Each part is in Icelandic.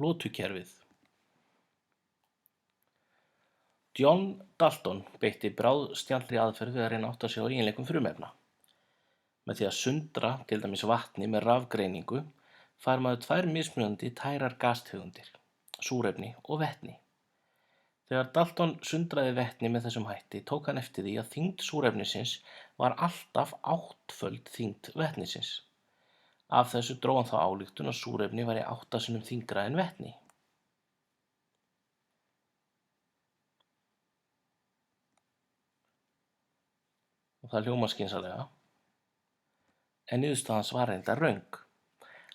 Lotukerfið. John Dalton beitti bráðskjalli aðferð við að reyna að átta sig á eiginleikum frumefna. Með því að sundra til dæmis vatni með rafgreiningu fær maður tvær mismunandi tærar gastegundir, súrefni og vetni. Þegar Dalton sundraði vetni með þessum hætti tók hann eftir því að þyngd súrefnisins var alltaf 8-föld þyngd vetnisins. Af þessu dró hann þá ályktun að súrefni væri 8 sinnum þyngra en vetni. Og það hljómar skynsamlega, en niðurstaða hans var reyndar röng.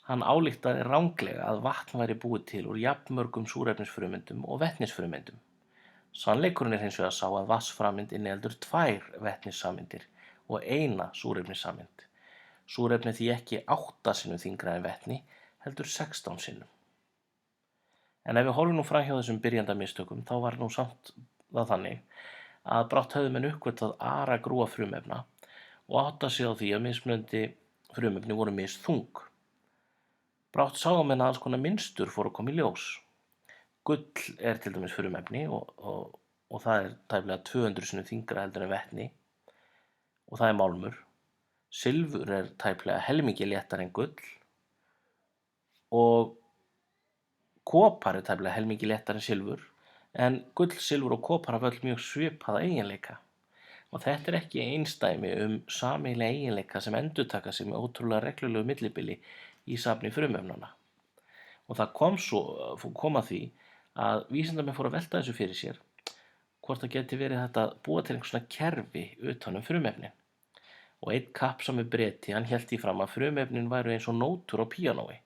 Hann ályktaði ranglega að vatn væri búið til úr jafnmörgum súrefnisfrumeindum og vetnisfrumeindum. Sannleikurinn er hins vegar sá að vatnsframeind inniheldur 2 vetnissameindir og 1 súrefnissameind. Súrefni er því ekki 8 sinnum þyngra en vetni, heldur 16 sinnum. En ef við horfum nú fram hjá þessum byrjandamistökum, þá var nú samt það þannig að brátt höfðu menn uppgötvað aragrúa frumefna og átta sig á því að mismunandi frumefni voru misþung. Brátt sáu menn að alls konar mynstur fóru að koma í ljós. Gull er til dæmis frumefni og það er tæplega 200 sinnum þyngra heldur en vetni og það er málmur. Silfur er tæplega helmingi léttara en gull og kopar er tæplega helmingi léttara en silfur, en gull, silfur og kopar hafa öll mjög svipaða eiginleika. Og þetta er ekki einsdæmi sameiginlega eiginleika sem endurtaka sig með ótrúlega reglulegu millibili í safni frumefnanna. Og það kom að því að vísindamenn fóru að velta þessu fyrir sér, hvort það geti verið hægt að búa til einhvers svona kerfi utan frumefnin. Og einn kappsamur Breti, hann hélt því fram að frumefnin væru eins og nótur á píanói.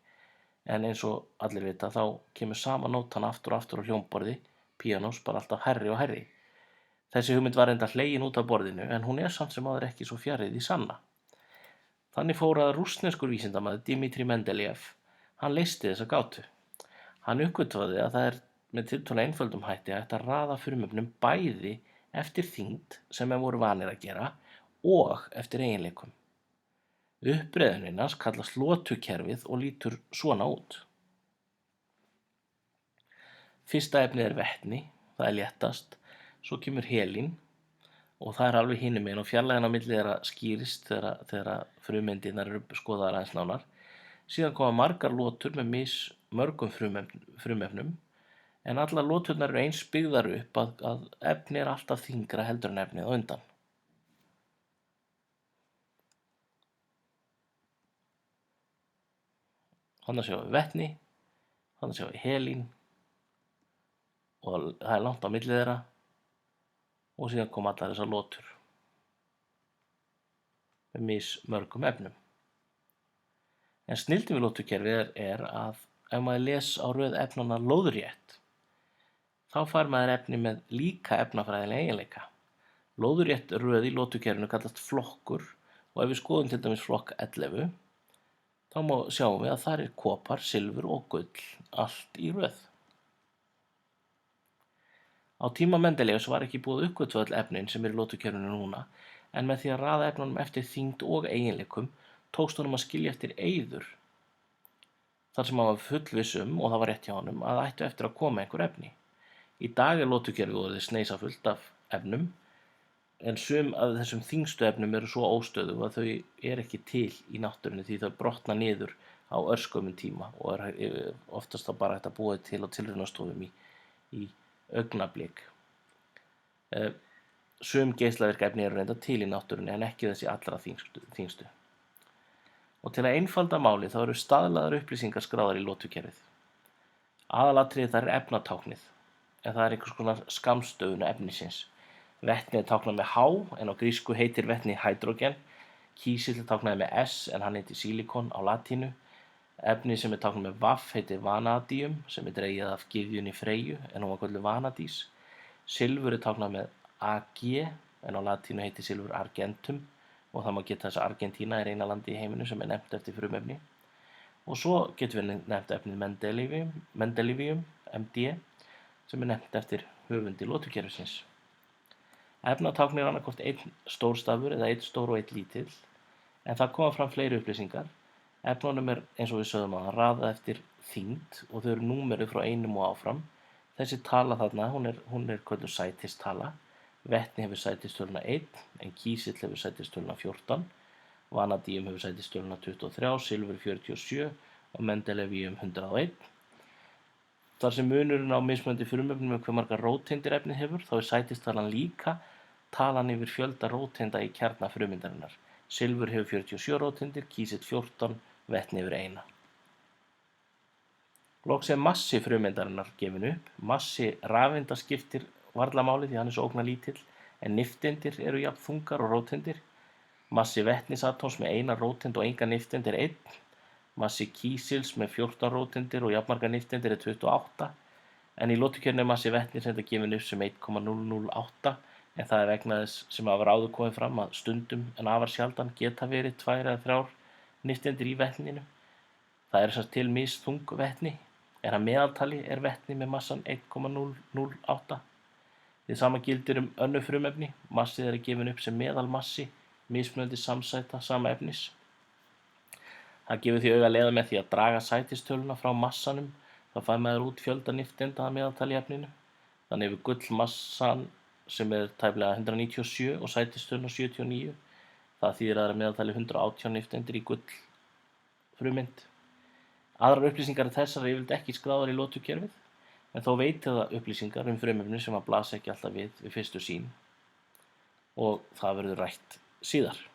En eins og allir vita þá kemur sama nótan aftur og aftur á hljómborði píanós, bara alltaf hærri og hærri. Þessi hugmynd var enda hlegin út af borðinu, en hún er samt sem áður ekki svo fjarri því sanna. Þannig fór að rússneskur vísindamaður Dmitri Mendelejev, hann leysti þessa gátu. Hann uppgötvaði að það er með tiltölulega einföldum hætti hægt að raða frumefnum bæði eftir þyngd sem menn voru vanir að gera og eftir eiginleikum. Uppreiðunin hans kallast lotukerfið og lítur svona út. Fyrsta efnið er vetni, það er léttast, svo kemur helín og það er alveg hinum megin og fjarlægðin á milli þeirra skýrist þegar frumeindirnar eru skoðaðar aðeins nánar. Síðan koma margar lotur með mismörgum frumefnum, en allar loturnar eru eins byggðar upp að efni er alltaf þyngra heldur en efnið á undan. Þarna sjáum við vetni, þarna sjáum við helín og það er langt á milli þeirra og síðan koma allar þessar lotur með mismörgum efnum. En snilldin við lotukerfið er að ef maður les á röð efnanna lóðrétt, þá fær maður efni með líka efnafræðilega eiginleika. Lóðrétt röð í lotukerfinu kallast flokkur og ef við skoðum til dæmis flokk 11, þá sjáum við að þar er kopar, silfur og gull allt í röð. Á tíma Mendelejevs var ekki búið að uppgötva öll efnin sem eru í lotukerfinu núna, en með því að raða efnunum eftir þyngd og eiginleikum tókst honum að skilja eftir eyður, þar sem hann var fullviss og það var rétt hjá honum að ættu eftir að koma einhver efni. Í dag er lotukerfið orðið sneisafullt af efnum, en sum af þessum þyngstu efnum eru svo óstöðug að þau eru ekki til í náttúrunni því þau brotna niður á örskömmum tíma og er oftast þá bara hægt að búa til á tilraunastofum í augnablik. Sum geislavirk efni eru reyndar til í náttúrunni en ekki þessi allra þyngstu. Og til að einfalda málið þá eru staðlaðar upplýsingar skráðar í lotukerfið. Aðalatriðið þar er efnatáknið, en það er einhvers konar skammstöfun efnisins. Vetni er táknað með H, en á grísku heitir vetni hydrogen. Kísill er táknaði með S, en hann heitir silikon á latínu. Efni sem er táknað með vaff heitir vanadium, sem er dregið af gyðjunni Freyju, en hún var kölluð vanadís. Silfur er táknað með Ag, en á latínu heitir silfur argentum, og það má geta þess að Argentína er eina landi í heiminu sem er nefnt eftir frumefni. Og svo getum við nefnt efnið Mendelevium, MD, sem er nefnt eftir höfundi lotukerfisins. Efnatáknið er annaðhvort einn stórstafur eða einn stór og einn lítill, en það koma fram fleiri upplýsingar. Efnunum er, eins og við sögðum áðan, raðað eftir þyngd og þau eru númeruð frá 1 og áfram. Þessi tala þarna, hún er kölluð sætistala. Vetni hefur sætistöluna 1 en kísill hefur sætistöluna 14. Vanadíum hefur sætistöluna 23, silfur 47 og mendelevíum 101. Þar sem munurinn á mismunandi frumefnum hve margar róteindir efnið hefur, þá er sætistalan líka talan yfir fjölda róteinda í kjarna frumeindarinnar. Silfur hefur 47 róteindir, kísill 14, vetni hefur 1. Loks er massi frumeindarinnar gefinn upp. Massi rafeinda skiptir varla máli því hann er svo ógnarlítill, en nifteindir eru jafn þungar og róteindir. Massi vetnisatóms með 1 róteind og enga nifteind er 1. Massi kísils með 14 róteindir og jafnmargar nifteindir er 28. En í lotukerfinu er massi vetniseinda gefinn upp sem 1,008, en það er vegna þess sem hafa áður komið fram að stundum en afar sjaldan geta verið 2 eða 3 nifteindir í vetninu. Það er sem til misþung vetni, en að meðaltali er vetni með massann 1,008. Hið sama gildir önnur frumefni. Massi þeirra er gefinn upp sem meðalmassi mismunandi samsæta sama efnis. Það gefur því auga leið með því að draga sætistöluna frá massanum, þá fær maður út fjölda nifteinda að meðaltali í efninu. Þannig hefur gull massann sem er tæplega 197 og sætistöluna 79. Það þýðir að það er meðaltali 118 nifteindir í gullfrumeind. Aðrar upplýsingar þessar eru yfirleitt ekki skráðar í lotukerfið, en þó veita það upplýsingar frumefni sem að blasa ekki alltaf við fyrstu sýn og það verður rætt síðar.